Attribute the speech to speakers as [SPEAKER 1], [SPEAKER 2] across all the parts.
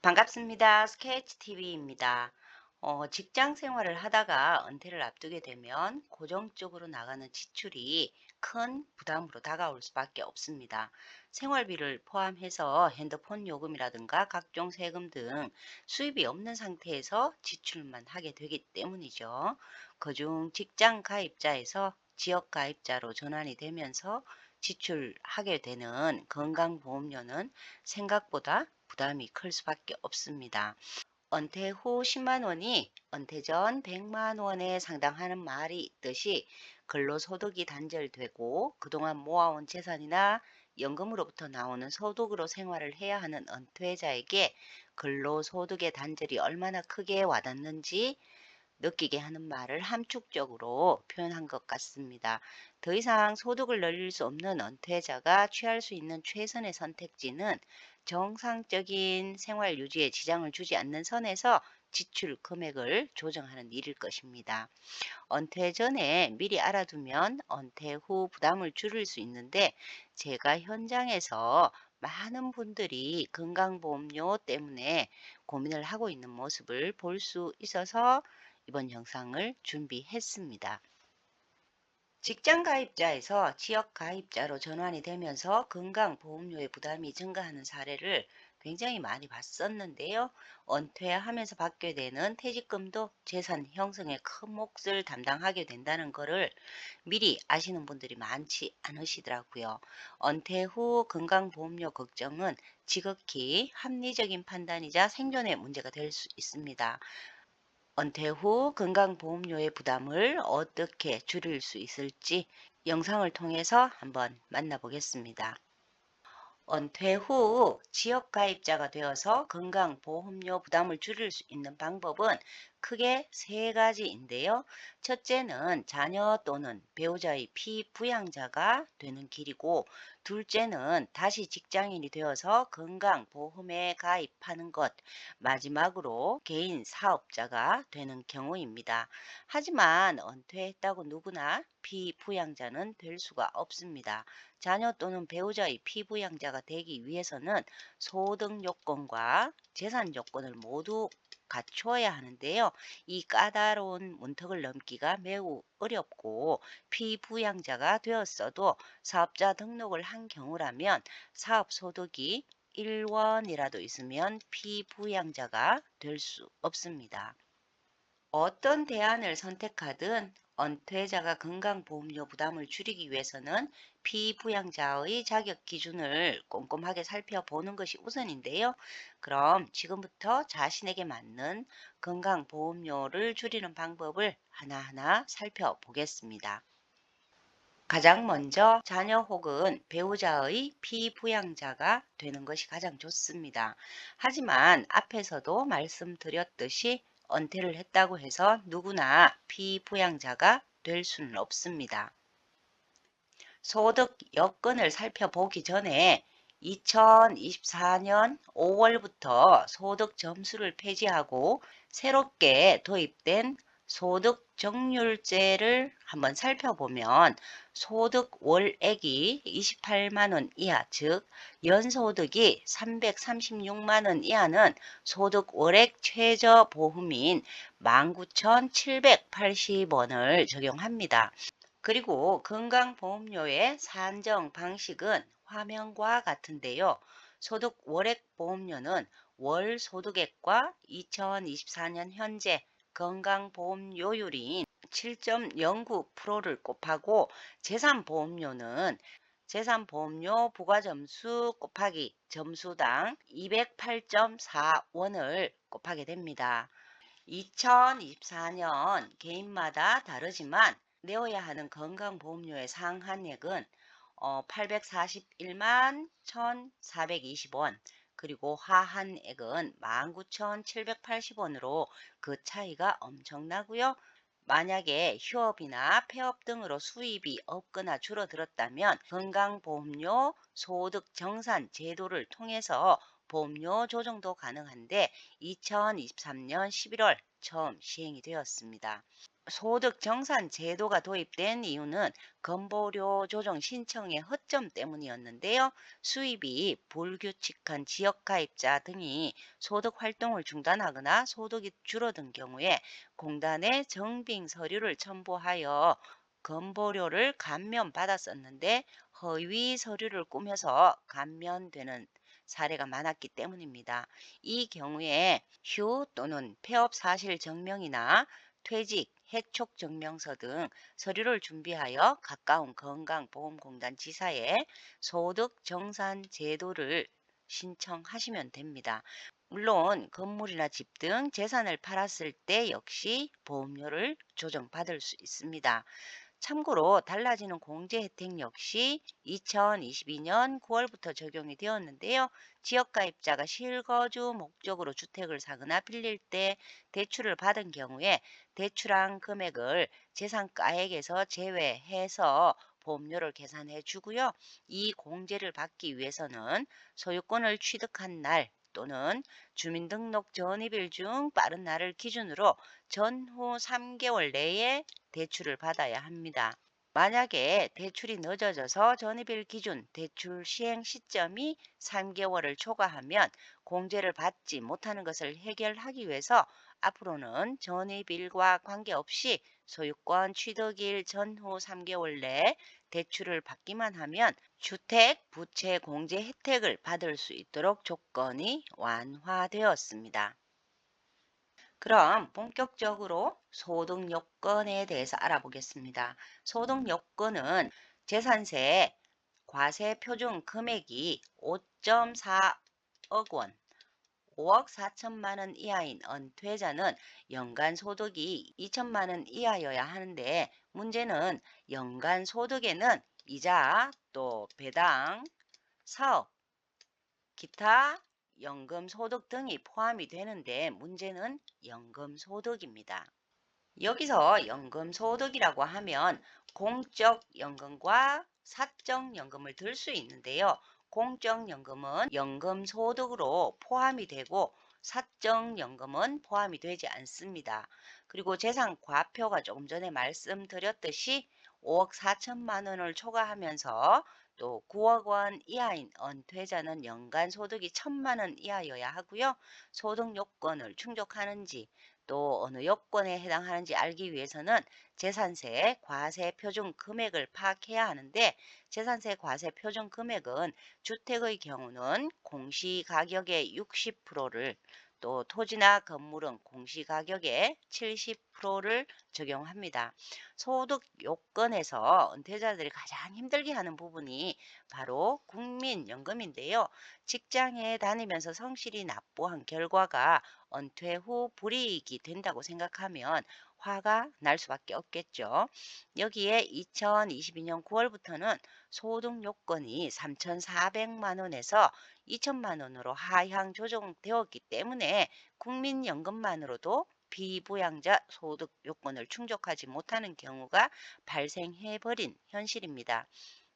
[SPEAKER 1] 반갑습니다. 스케치TV입니다. 직장 생활을 하다가 은퇴를 앞두게 되면 고정적으로 나가는 지출이 큰 부담으로 다가올 수밖에 없습니다. 생활비를 포함해서 핸드폰 요금이라든가 각종 세금 등 수입이 없는 상태에서 지출만 하게 되기 때문이죠. 그중 직장 가입자에서 지역 가입자로 전환이 되면서 지출하게 되는 건강보험료는 생각보다 부담이 클 수밖에 없습니다. 은퇴 후 10만 원이 은퇴 전 100만 원에 상당하는 말이 있듯이 근로소득이 단절되고 그동안 모아온 재산이나 연금으로부터 나오는 소득으로 생활을 해야 하는 은퇴자에게 근로소득의 단절이 얼마나 크게 와닿는지 느끼게 하는 말을 함축적으로 표현한 것 같습니다. 더 이상 소득을 늘릴 수 없는 은퇴자가 취할 수 있는 최선의 선택지는 정상적인 생활 유지에 지장을 주지 않는 선에서 지출 금액을 조정하는 일일 것입니다. 은퇴 전에 미리 알아두면 은퇴 후 부담을 줄일 수 있는데 제가 현장에서 많은 분들이 건강보험료 때문에 고민을 하고 있는 모습을 볼 수 있어서 이번 영상을 준비했습니다. 직장 가입자에서 지역 가입자로 전환이 되면서 건강보험료의 부담이 증가하는 사례를 굉장히 많이 봤었는데요. 은퇴하면서 받게 되는 퇴직금도 재산 형성에 큰 몫을 담당하게 된다는 것을 미리 아시는 분들이 많지 않으시더라고요. 은퇴 후 건강보험료 걱정은 지극히 합리적인 판단이자 생존의 문제가 될 수 있습니다. 은퇴 후 건강보험료의 부담을 어떻게 줄일 수 있을지 영상을 통해서 한번 만나보겠습니다. 은퇴 후 지역 가입자가 되어서 건강보험료 부담을 줄일 수 있는 방법은 크게 세 가지인데요. 첫째는 자녀 또는 배우자의 피부양자가 되는 길이고, 둘째는 다시 직장인이 되어서 건강보험에 가입하는 것, 마지막으로 개인 사업자가 되는 경우입니다. 하지만 은퇴했다고 누구나 피부양자는 될 수가 없습니다. 자녀 또는 배우자의 피부양자가 되기 위해서는 소득 요건과 재산 요건을 모두 갖추어야 하는데요. 이 까다로운 문턱을 넘기가 매우 어렵고, 피부양자가 되었어도 사업자 등록을 한 경우라면 사업 소득이 1원이라도 있으면 피부양자가 될 수 없습니다. 어떤 대안을 선택하든 은퇴자가 건강보험료 부담을 줄이기 위해서는 피부양자의 자격 기준을 꼼꼼하게 살펴보는 것이 우선인데요. 그럼 지금부터 자신에게 맞는 건강보험료를 줄이는 방법을 하나하나 살펴보겠습니다. 가장 먼저 자녀 혹은 배우자의 피부양자가 되는 것이 가장 좋습니다. 하지만 앞에서도 말씀드렸듯이 은퇴를 했다고 해서 누구나 피부양자가 될 수는 없습니다. 소득 여건을 살펴보기 전에 2024년 5월부터 소득 점수를 폐지하고 새롭게 도입된 소득 정률제를 한번 살펴보면 소득 월액이 28만 원 이하, 즉 연소득이 336만 원 이하는 소득 월액 최저 보험인 19,780원을 적용합니다. 그리고 건강보험료의 산정 방식은 화면과 같은데요. 소득 월액 보험료는 월 소득액과 2024년 현재 건강보험료율인 7.09%를 곱하고, 재산보험료는 재산보험료 부과점수 곱하기 점수당 208.4원을 곱하게 됩니다. 2024년 개인마다 다르지만 내어야 하는 건강보험료의 상한액은 841만 1,420원, 그리고 하한액은 19,780원으로 그 차이가 엄청나고요. 만약에 휴업이나 폐업 등으로 수입이 없거나 줄어들었다면 건강보험료 소득 정산 제도를 통해서 보험료 조정도 가능한데 2023년 11월 처음 시행이 되었습니다. 소득 정산 제도가 도입된 이유는 건보료 조정 신청의 허점 때문이었는데요. 수입이 불규칙한 지역 가입자 등이 소득 활동을 중단하거나 소득이 줄어든 경우에 공단에 정빙 서류를 첨부하여 건보료를 감면받았었는데 허위 서류를 꾸며서 감면되는 사례가 많았기 때문입니다. 이 경우에 휴 또는 폐업 사실 증명이나 퇴직, 해촉 증명서 등 서류를 준비하여 가까운 건강보험공단 지사에 소득 정산 제도를 신청하시면 됩니다. 물론 건물이나 집 등 재산을 팔았을 때 역시 보험료를 조정받을 수 있습니다. 참고로 달라지는 공제 혜택 역시 2022년 9월부터 적용이 되었는데요. 지역가입자가 실거주 목적으로 주택을 사거나 빌릴 때 대출을 받은 경우에 대출한 금액을 재산가액에서 제외해서 보험료를 계산해 주고요. 이 공제를 받기 위해서는 소유권을 취득한 날 또는 주민등록 전입일 중 빠른 날을 기준으로 전후 3개월 내에 대출을 받아야 합니다. 만약에 대출이 늦어져서 전입일 기준 대출 시행 시점이 3개월을 초과하면 공제를 받지 못하는 것을 해결하기 위해서 앞으로는 전입일과 관계없이 소유권 취득일 전후 3개월 내에 대출을 받기만 하면 주택 부채 공제 혜택을 받을 수 있도록 조건이 완화되었습니다. 그럼 본격적으로 소득 요건에 대해서 알아보겠습니다. 소득 요건은 재산세 과세 표준 금액이 5.4억 원, 5억 4천만 원 이하인 은퇴자는 연간 소득이 2천만 원 이하여야 하는데 문제는 연간 소득에는 이자 또 배당, 사업, 기타 연금 소득 등이 포함이 되는데 문제는 연금 소득입니다. 여기서 연금 소득이라고 하면 공적 연금과 사적 연금을 들 수 있는데요. 공적 연금은 연금 소득으로 포함이 되고 사적 연금은 포함이 되지 않습니다. 그리고 재산 과표가 조금 전에 말씀드렸듯이 5억 4천만 원을 초과하면서 또 9억 원 이하인 은퇴자는 연간 소득이 1천만 원 이하여야 하고요. 소득 요건을 충족하는지 또 어느 요건에 해당하는지 알기 위해서는 재산세 과세 표준 금액을 파악해야 하는데 재산세 과세 표준 금액은 주택의 경우는 공시가격의 60%를 또 토지나 건물은 공시가격의 70%를 적용합니다. 소득 요건에서 은퇴자들이 가장 힘들게 하는 부분이 바로 국민연금인데요. 직장에 다니면서 성실히 납부한 결과가 은퇴 후 불이익이 된다고 생각하면 화가 날 수밖에 없겠죠. 여기에 2022년 9월부터는 소득 요건이 3,400만 원에서 2천만 원으로 하향 조정되었기 때문에 국민연금만으로도 비부양자 소득 요건을 충족하지 못하는 경우가 발생해버린 현실입니다.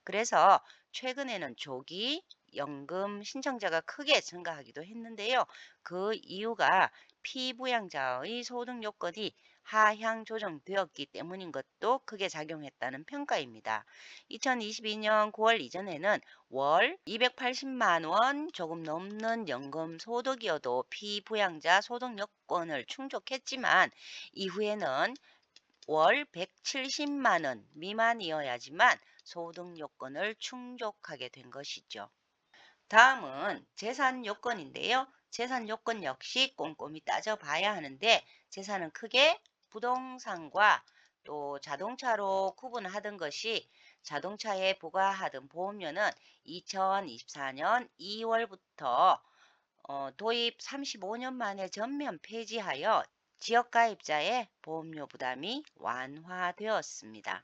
[SPEAKER 1] 그래서 최근에는 조기 연금 신청자가 크게 증가하기도 했는데요. 그 이유가 피부양자의 소득 요건이 하향 조정되었기 때문인 것도 크게 작용했다는 평가입니다. 2022년 9월 이전에는 월 280만 원 조금 넘는 연금 소득이어도 피부양자 소득 요건을 충족했지만 이후에는 월 170만 원 미만이어야지만 소득 요건을 충족하게 된 것이죠. 다음은 재산 요건인데요. 재산 요건 역시 꼼꼼히 따져봐야 하는데 재산은 크게 부동산과 또 자동차로 구분하던 것이 자동차에 부과하던 보험료는 2024년 2월부터 도입 35년 만에 전면 폐지하여 지역가입자의 보험료 부담이 완화되었습니다.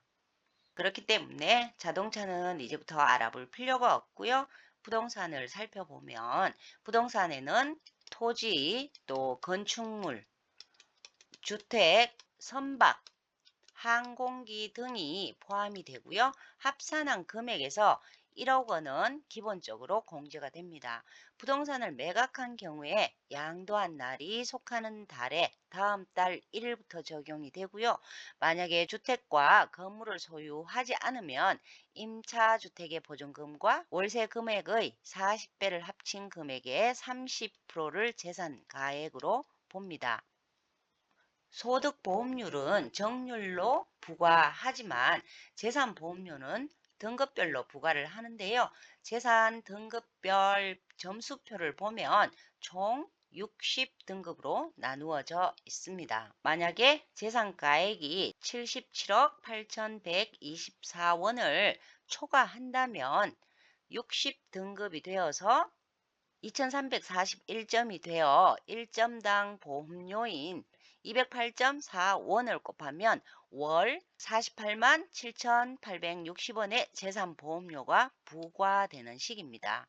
[SPEAKER 1] 그렇기 때문에 자동차는 이제부터 알아볼 필요가 없고요. 부동산을 살펴보면 부동산에는 토지, 또 건축물, 주택, 선박, 항공기 등이 포함이 되고요. 합산한 금액에서 1억 원은 기본적으로 공제가 됩니다. 부동산을 매각한 경우에 양도한 날이 속하는 달에 다음 달 1일부터 적용이 되고요. 만약에 주택과 건물을 소유하지 않으면 임차주택의 보증금과 월세 금액의 40배를 합친 금액의 30%를 재산 가액으로 봅니다. 소득보험료는 정률로 부과하지만 재산보험료는 등급별로 부과를 하는데요. 재산 등급별 점수표를 보면 총 60등급으로 나누어져 있습니다. 만약에 재산가액이 77억 8,124원을 초과한다면 60등급이 되어서 2,341점이 되어 1점당 보험료인 208.4원을 곱하면 월 48만 7,860원의 재산보험료가 부과되는 식입니다.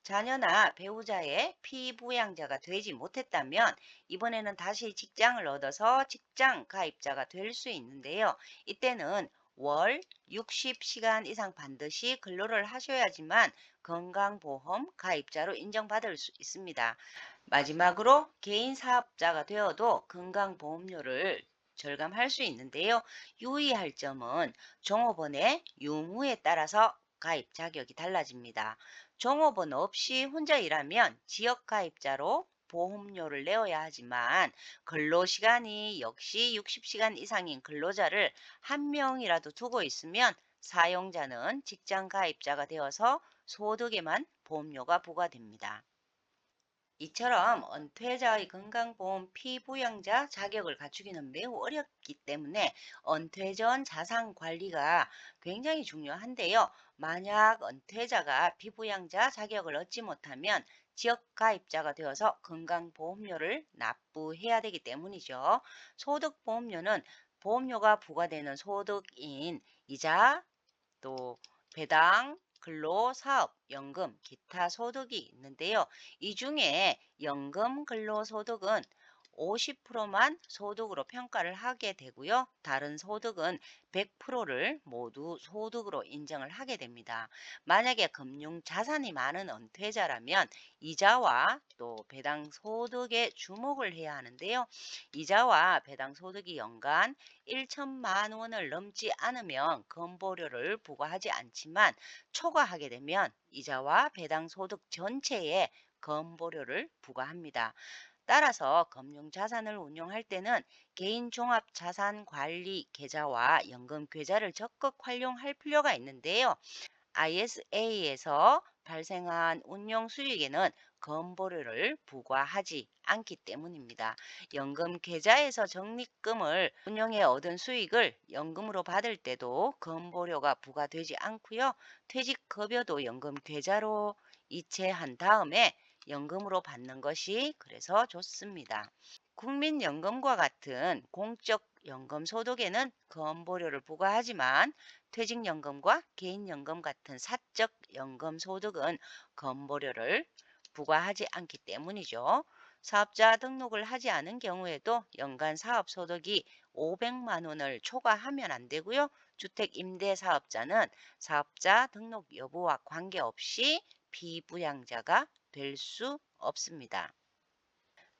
[SPEAKER 1] 자녀나 배우자의 피부양자가 되지 못했다면 이번에는 다시 직장을 얻어서 직장 가입자가 될 수 있는데요. 이때는 월 60시간 이상 반드시 근로를 하셔야지만 건강보험 가입자로 인정받을 수 있습니다. 마지막으로 개인 사업자가 되어도 건강보험료를 절감할 수 있는데요. 유의할 점은 종업원의 유무에 따라서 가입 자격이 달라집니다. 종업원 없이 혼자 일하면 지역 가입자로 보험료를 내어야 하지만 근로시간이 역시 60시간 이상인 근로자를 한 명이라도 두고 있으면 사용자는 직장 가입자가 되어서 소득에만 보험료가 부과됩니다. 이처럼 은퇴자의 건강보험 피부양자 자격을 갖추기는 매우 어렵기 때문에 은퇴 전 자산 관리가 굉장히 중요한데요. 만약 은퇴자가 피부양자 자격을 얻지 못하면 지역 가입자가 되어서 건강보험료를 납부해야 되기 때문이죠. 소득보험료는 보험료가 부과되는 소득인 이자, 또 배당, 근로, 사업, 연금, 기타 소득이 있는데요. 이 중에 연금, 근로 소득은 50%만 소득으로 평가를 하게 되고요. 다른 소득은 100%를 모두 소득으로 인정을 하게 됩니다. 만약에 금융 자산이 많은 은퇴자라면 이자와 또 배당 소득에 주목을 해야 하는데요. 이자와 배당 소득이 연간 1천만 원을 넘지 않으면 건보료를 부과하지 않지만 초과하게 되면 이자와 배당 소득 전체에 건보료를 부과합니다. 따라서 금융자산을 운용할 때는 개인종합자산관리 계좌와 연금 계좌를 적극 활용할 필요가 있는데요. ISA에서 발생한 운용 수익에는 건보료를 부과하지 않기 때문입니다. 연금 계좌에서 적립금을 운용해 얻은 수익을 연금으로 받을 때도 건보료가 부과되지 않고요. 퇴직급여도 연금 계좌로 이체한 다음에 연금으로 받는 것이 그래서 좋습니다. 국민연금과 같은 공적 연금 소득에는 건보료를 부과하지만 퇴직연금과 개인연금 같은 사적 연금 소득은 건보료를 부과하지 않기 때문이죠. 사업자 등록을 하지 않은 경우에도 연간 사업소득이 500만 원을 초과하면 안 되고요. 주택임대사업자는 사업자 등록 여부와 관계없이 피부양자가 될 수 없습니다.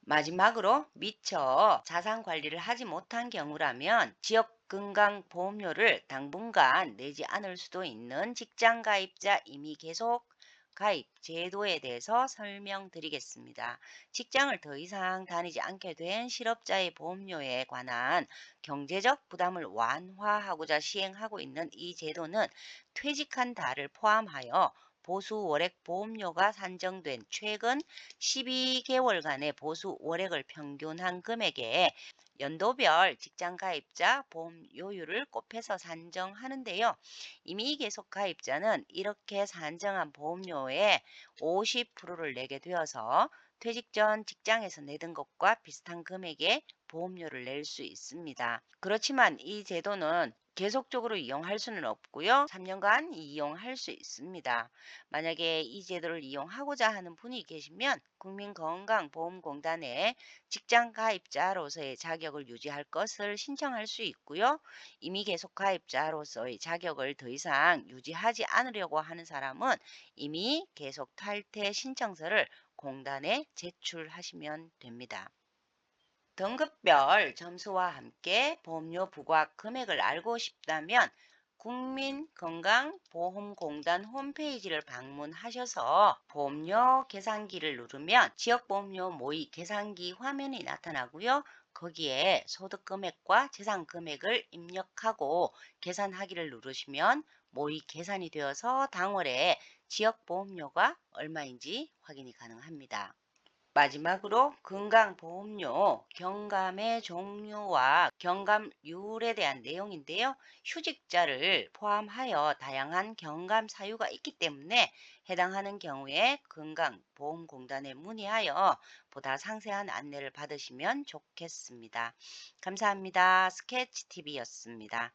[SPEAKER 1] 마지막으로 미처 자산 관리를 하지 못한 경우라면 지역 건강보험료를 당분간 내지 않을 수도 있는 직장 가입자 임의 계속 가입 제도에 대해서 설명드리겠습니다. 직장을 더 이상 다니지 않게 된 실업자의 보험료에 관한 경제적 부담을 완화하고자 시행하고 있는 이 제도는 퇴직한 달을 포함하여 보수 월액 보험료가 산정된 최근 12개월간의 보수 월액을 평균한 금액에 연도별 직장 가입자 보험료율을 곱해서 산정하는데요. 이미 계속 가입자는 이렇게 산정한 보험료의 50%를 내게 되어서 퇴직 전 직장에서 내던 것과 비슷한 금액의 보험료를 낼 수 있습니다. 그렇지만 이 제도는 계속적으로 이용할 수는 없고요. 3년간 이용할 수 있습니다. 만약에 이 제도를 이용하고자 하는 분이 계시면 국민건강보험공단에 직장 가입자로서의 자격을 유지할 것을 신청할 수 있고요. 이미 계속 가입자로서의 자격을 더 이상 유지하지 않으려고 하는 사람은 이미 계속 탈퇴 신청서를 공단에 제출하시면 됩니다. 등급별 점수와 함께 보험료 부과 금액을 알고 싶다면 국민건강보험공단 홈페이지를 방문하셔서 보험료 계산기를 누르면 지역보험료 모의 계산기 화면이 나타나고요. 거기에 소득금액과 재산금액을 입력하고 계산하기를 누르시면 모의 계산이 되어서 당월에 지역보험료가 얼마인지 확인이 가능합니다. 마지막으로 건강보험료 경감의 종류와 경감률에 대한 내용인데요. 휴직자를 포함하여 다양한 경감 사유가 있기 때문에 해당하는 경우에 건강보험공단에 문의하여 보다 상세한 안내를 받으시면 좋겠습니다. 감사합니다. 스케치TV였습니다.